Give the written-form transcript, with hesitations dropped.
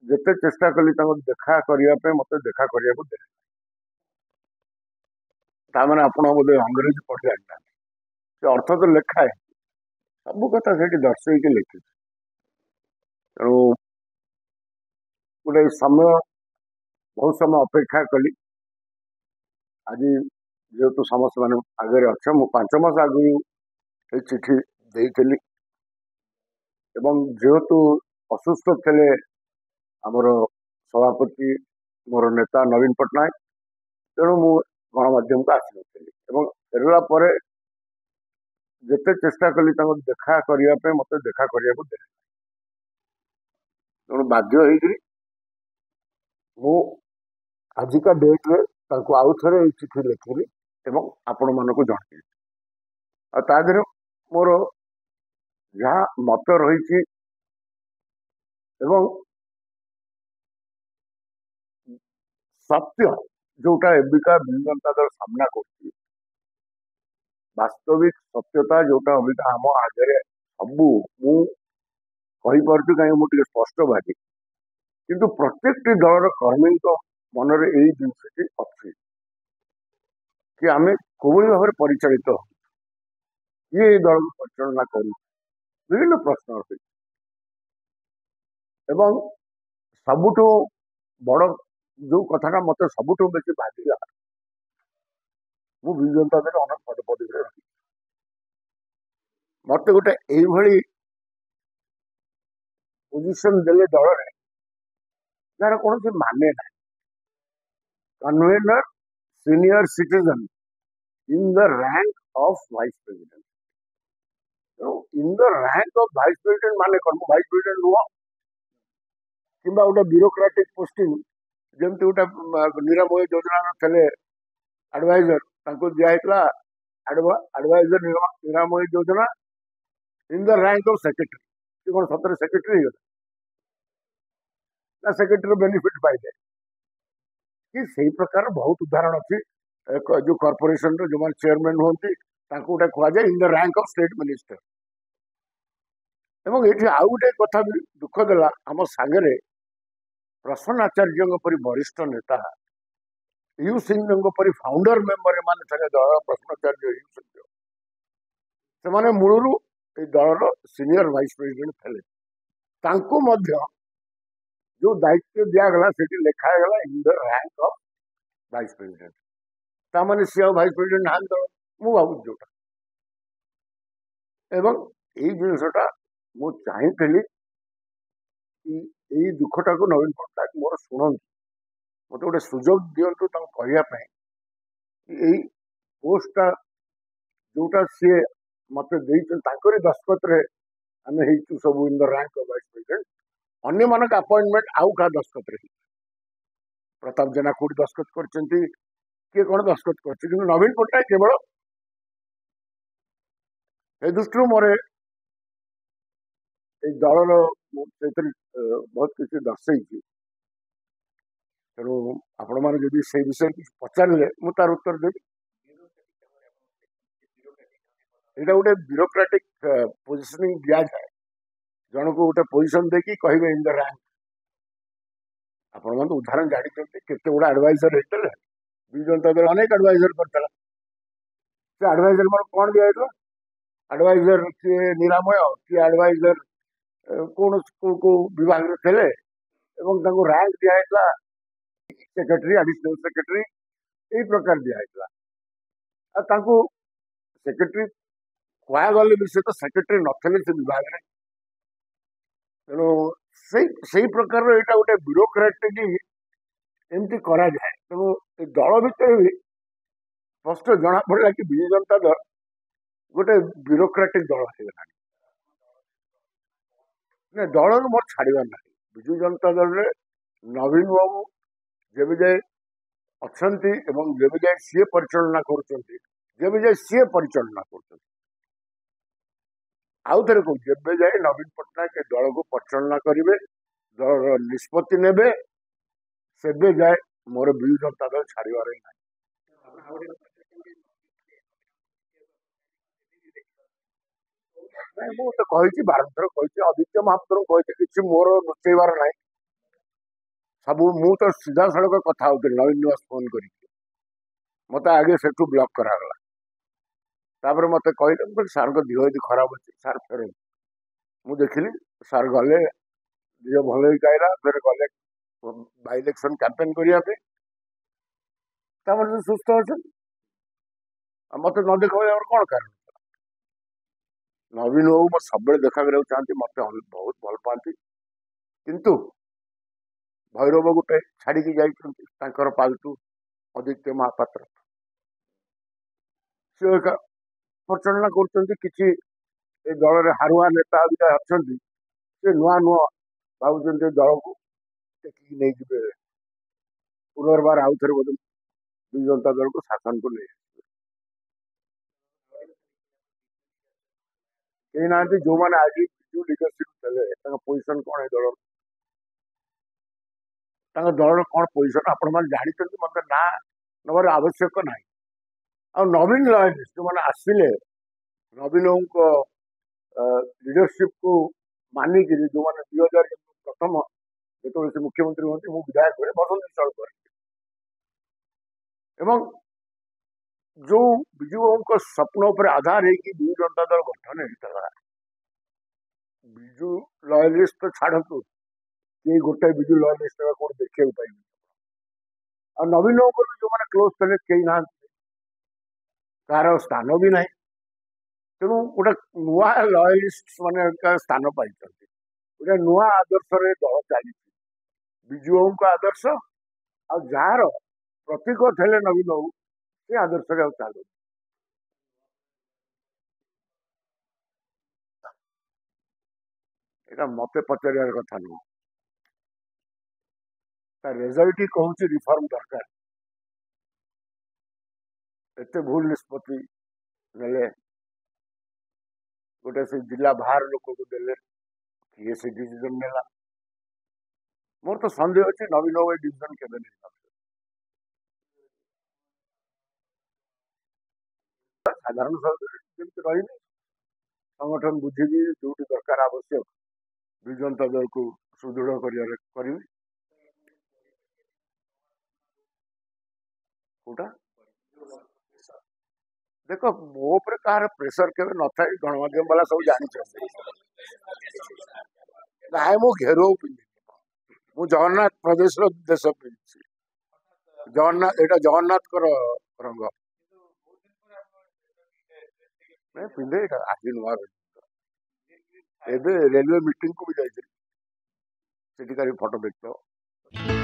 ଯେତେ ଚେଷ୍ଟା କଲି ତାଙ୍କୁ ଦେଖା କରିବା ପାଇଁ ମତେ ଦେଖା କରିବାକୁ ଦେଲେ। ତାମାନେ ଆପଣ ବୋଧେ ଅଂଗ୍ରେଜୀ ପଢି ଜାଣିନାହାନ୍ତି। ସେ ଅର୍ଥ ତ ଲେଖାଏ, ସବୁ କଥା ସେଠି ଦର୍ଶେଇକି ଲେଖିଛି। ତେଣୁ ଗୋଟେ ସମୟ ବହୁତ ସମୟ ଅପେକ୍ଷା କଲି। ଆଜି ଯେହେତୁ ସମସ୍ତ ମାନେ ଆଗରେ ଅଛ, ମୁଁ 5 ମାସ ଆଗରୁ ଏ ଚିଠି ଦେଇଥିଲି ଏବଂ ଯେହେତୁ ଅସୁସ୍ଥ ଥିଲେ ଆମର ସଭାପତି ମୋର ନେତା ନବୀନ ପଟ୍ଟନାୟକ, ତେଣୁ ମୁଁ ଗଣମାଧ୍ୟମକୁ ଆସିନଥିଲି ଏବଂ ଫେରିଲା ପରେ ଯେତେ ଚେଷ୍ଟା କଲି ତାଙ୍କୁ ଦେଖା କରିବା ପାଇଁ ମତେ ଦେଖା କରିବାକୁ ଦେଲେ। ତେଣୁ ବାଧ୍ୟ ହେଇକରି ମୁଁ ଆଜିକା ଡେଟ୍ରେ ତାଙ୍କୁ ଆଉ ଥରେ ଏଇ ଚିଠି ଲେଖିଲି ଏବଂ ଆପଣମାନଙ୍କୁ ଜଣାଇଲି। ଆଉ ତା ଦେହରେ ମୋର ଯାହା ମତ ରହିଛି ଏବଂ ସତ୍ୟ ଯୋଉଟା ଏବିକା ବିଜୁ ଜନତା ଦଳ ସାମ୍ନା କରୁଛି, ବାସ୍ତବିକ ସତ୍ୟତା ଯୋଉଟା ଅବିକା ଆମ ଆଗରେ ସବୁ ମୁଁ କହିପାରୁଛି, କାହିଁକି ମୁଁ ଟିକେ ସ୍ପଷ୍ଟବାଦୀ, କିନ୍ତୁ ପ୍ରତ୍ୟେକଟି ଦଳର କର୍ମୀଙ୍କ ମନରେ ଏଇ ଜିନିଷଟି ଅଛି କି ଆମେ କୋଭଳି ଭାବରେ ପରିଚାଳିତ, କିଏ ଏଇ ଦଳକୁ ପରିଚାଳନା କରୁ, ବିଭିନ୍ନ ପ୍ରଶ୍ନ ଅଛି। ଏବଂ ସବୁଠୁ ବଡ ଯୋଉ କଥାଟା ମତେ ସବୁଠୁ ବେଶୀ ବାଧିଲା, ମୁଁ ବିଜୁ ଜନତା ଦଳରେ ଅନେକ ପଦପଦବୀରେ ରହିଛି। ମତେ ଗୋଟେ ଏଇଭଳି ପୋଜିସନ ଦେଲେ ଦଳରେ ଯାହାର କୌଣସି ମାନେ ନାହିଁ। Convener senior citizen in the rank of vice president. ତେଣୁ in the rank of vice president ମାନେ କଣ? ମୁଁ ଭାଇସ ପ୍ରେସିଡେଣ୍ଟ ନୁହଁ, କିମ୍ବା ଗୋଟେ ବ୍ୟୁରୋକ୍ରାଟିକ ପୋଷ୍ଟିଂ, ଯେମିତି ଗୋଟେ ନିରାମୟ ଯୋଜନାର ଥିଲେ ଆଡଭାଇଜର, ତାଙ୍କୁ ଦିଆହେଇଥିଲା ଆଡଭାଇଜର ନିରାମୟ ଯୋଜନା in the rank of secretary. ସେ କଣ ସତରେ ସେକ୍ରେଟାରୀ ହେଇଗଲା ନା ସେକ୍ରେଟାରୀ ବେନିଫିଟ ପାଇଲେ? କି ସେଇ ପ୍ରକାର ବହୁତ ଉଦାହରଣ ଅଛି। ଯୋଉ କର୍ପୋରେସନର ଯୋଉମାନେ ଚେୟାରମ୍ୟାନ ହୁଅନ୍ତି ତାଙ୍କୁ ଗୋଟେ କୁହାଯାଏ in the rank of state minister. ଏବଂ ଏଠି ଆଉ ଗୋଟେ କଥା ବି ଦୁଃଖ ଦେଲା, ଆମ ସାଙ୍ଗରେ ପ୍ରସନ୍ନ ଆଚାର୍ଯ୍ୟଙ୍କ ପରି ବରିଷ୍ଠ ନେତା, ୟୁ ସିଂହଙ୍କ ପରି ଫାଉଣ୍ଡର ମେମ୍ବର, ଏମାନେ ଥିଲେ ଦଳର ପ୍ରସନ୍ନ ଆଚାର୍ଯ୍ୟ, ୟୁ ସିଂହ, ସେମାନେ ମୂଳରୁ ଏଇ ଦଳର ସିନିୟର ଭାଇସ ପ୍ରେସିଡେଣ୍ଟ ଥିଲେ। ତାଙ୍କୁ ମଧ୍ୟ ଯୋଉ ଦାୟିତ୍ୱ ଦିଆଗଲା ସେଠି ଲେଖା ହେଇଗଲା in the rank of vice president. ତାମାନେ ସିଏ ଆଉ ଭାଇସ ପ୍ରେସିଡେଣ୍ଟ ନାହାନ୍ତି ଦଳ, ମୁଁ ଭାବୁଛି ଯୋଉଟା। ଏବଂ ଏଇ ଜିନିଷଟା ମୁଁ ଚାହିଁଥିଲି କି ଏଇ ଦୁଃଖଟାକୁ ନବୀନ ପଟ୍ଟନାୟକ ମୋର ଶୁଣନ୍ତୁ, ମତେ ଗୋଟେ ସୁଯୋଗ ଦିଅନ୍ତୁ ତାଙ୍କୁ କହିବା ପାଇଁ କି ଏଇ ପୋଷ୍ଟଟା ଯୋଉଟା ସିଏ ମତେ ଦେଇଛନ୍ତି ତାଙ୍କରି ଦସ୍ତଖତରେ ଆମେ ହେଇଛୁ ସବୁ in the rank of vice president. ଅନ୍ୟମାନଙ୍କ ଆପଏଣ୍ଟମେଣ୍ଟ ଆଉ କାହା ଦସ୍ତଖତରେ ହେଇଛି। ପ୍ରତାପ ଜେନା କୋଉଠି ଦସ୍ତଖତ କରିଛନ୍ତି, କିଏ କଣ ଦସ୍ତଖତ କରିଛି, କିନ୍ତୁ ନବୀନ ପଟ୍ଟନାୟକ କେବଳ ଏ ଦୃଷ୍ଟିରୁ ମୋର ଏଇ ଦଳର ସେଥିରେ ବହୁତ କିଛି ଦର୍ଶେଇଛି। ତେଣୁ ଆପଣମାନେ ଯଦି ସେଇ ବିଷୟରେ କିଛି ପଚାରିଲେ ମୁଁ ତାର ଉତ୍ତର ଦେବି। ଏଇଟା ଗୋଟେ ବ୍ୟୁରୋକ୍ରାଟିକ ପୋଜିସନିଂ ଦିଆଯାଏ, ଜଣକୁ ଗୋଟେ ପୋଜିସନ ଦେଇକି କହିବେ ଇନ୍ ଦ ରାଙ୍କ। ଆପଣମାନେ ଉଦାହରଣ ଜାଣିଛନ୍ତି, କେତେ ଗୁଡା ଆଡଭାଇଜର ହେଇଥିଲେ, ବିଜୁ ଜନତା ଦଳ ଅନେକ ଆଡଭାଇଜର କରିଥିଲା। ସେ ଆଡଭାଇଜର ମାନେ କଣ ଦିଆଯାଇଥିଲା? ଆଡଭାଇଜର କିଏ ନିରାମୟ, କିଏ ଆଡଭାଇଜର କୌଣସି କୋଉ କୋଉ ବିଭାଗରେ ଥିଲେ ଏବଂ ତାଙ୍କୁ ରାଙ୍କ ଦିଆଯାଇଥିଲା ସେକ୍ରେଟାରୀ, ଆଡିସନାଲ ସେକ୍ରେଟାରୀ, ଏଇ ପ୍ରକାର ଦିଆଯାଇଥିଲା। ଆଉ ତାଙ୍କୁ ସେକ୍ରେଟାରୀ କୁହାଗଲେ ବି ସେ ତ ସେକ୍ରେଟାରୀ ନଥିଲେ ସେ ବିଭାଗରେ। ତେଣୁ ସେଇ ପ୍ରକାରର ଏଇଟା ଗୋଟେ ବ୍ୟୁରୋକ୍ରାଟିକ ଏମିତି କରାଯାଏ। ତେଣୁ ଏ ଦଳ ଭିତରେ ବି ସ୍ପଷ୍ଟ ଜଣା ପଡିଲା କି ବିଜୁ ଜନତା ଦଳ ଗୋଟେ ବ୍ୟୁରୋକ୍ରାଟିକ ଦଳ ହେଇଗଲାଣି। ଦଳରୁ ମୋର ଛାଡିବାର ନାହିଁ। ବିଜୁ ଜନତା ଦଳରେ ନବୀନ ବାବୁ ଯେବେ ଯାଏ ଅଛନ୍ତି ଏବଂ ଯେବେ ଯାଏ ସିଏ ପରିଚାଳନା କରୁଛନ୍ତି, ଆଉ ଥରେ କହୁଛି, ଯେବେ ଯାଏ ନବୀନ ପଟ୍ଟନାୟକ ଏ ଦଳକୁ ପରିଚାଳନା କରିବେ, ଦଳର ନିଷ୍ପତ୍ତି ନେବେ, ସେବେ ଯାଏ ମୋର ବିଜୁ ଜନତା ଦଳ ଛାଡିବାର ହିଁ ନାହିଁ। ମୁଁ ତ କହିଛି, 12 ଥର କହିଛି, ଆଦିତ୍ୟ ମହାପାତ୍ରଙ୍କୁ କହିଛି, କିଛି ମୋର ଲୁଚେଇବାର ନାହିଁ। सब मु तो सीधा सड़क कथा होती नवीन निवास फोन कर मत आगे से ब्लॉक करागला मत कहले सार को देह यदि खराब अच्छे सार फेर मुझे देखिली सार गले देह भल कहला फिर गले बाय इलेक्शन कैंपेन करने सुस्थ अच्छा मत न देख कौन कारण नवीन बाबू मत सब देखा चाहती मत बहुत भल पाती किंतु भैरव गोटे छाड़ी जाकर पालतू आदित्य महापात्र सी प्रचलना कर दल में हारुआ नेता अच्छा से नुआ नुआ भाव दल को टेकिक नहीं जी पुनर्बार आउ थे बोध विजु जनता दल को शासन को नहीं कहीं ना जो मैंने आज विजु लिडरशिप थे पोजिशन कौन है दल कौन पोजिशन आपण मैंने जानते मत ना नवर आवश्यक ना आ नवीन लॉयलिस्ट जो मैंने आसिले नवीन लिडरशिप को मानिक जो मैंने 2000 प्रथम जो से मुख्यमंत्री हमें मु विधायक हुए बसंत विश्वाल कर जो विजु बाबू स्वप्न पर आधार है कि विजु जनता दल गठन होता विजु लॉयलिस्ट तो छाड़ू कि गोटे विजु लॉयलिस्ट कौन देखा पाइबे आ नवीन भी जो मैंने क्लोज थे कहीं ना कार स्थान भी ना तेणु गोटे नुआ लॉयलिस्ट मान स्थान पाई गोटे नुआ आदर्श दल चली विजु बाबू आदर्श आ जार प्रतीक थे नवीन बाबू से आदर्श चलू यहाँ मत पचार कथा नुह रेजल्ट ही कहूँ रिफॉर्म दरकार एत भूल निष्पत्ति ने गोटे से जिला बाहर लोक को देले किए से डिसीजन नेला मोर तो सन्देह अच्छे नवीन बाबू डिसीजन केवे नहीं साधारण रही संगठन बुझी जो दरकार आवश्यक विजु जनता दल को सुदृढ़ करी कोटा देख मो पर कहार प्रेसर के न था गणमाध्यम वाला सब जानी ना मु घेरो पिंधि मु जगन्नाथ प्रदेश देश पिंधि जगन्नाथ एटा जगन्नाथ रंग पिंधे आज नुआ रेलवे मीटिंग को भी जाइए फटो देख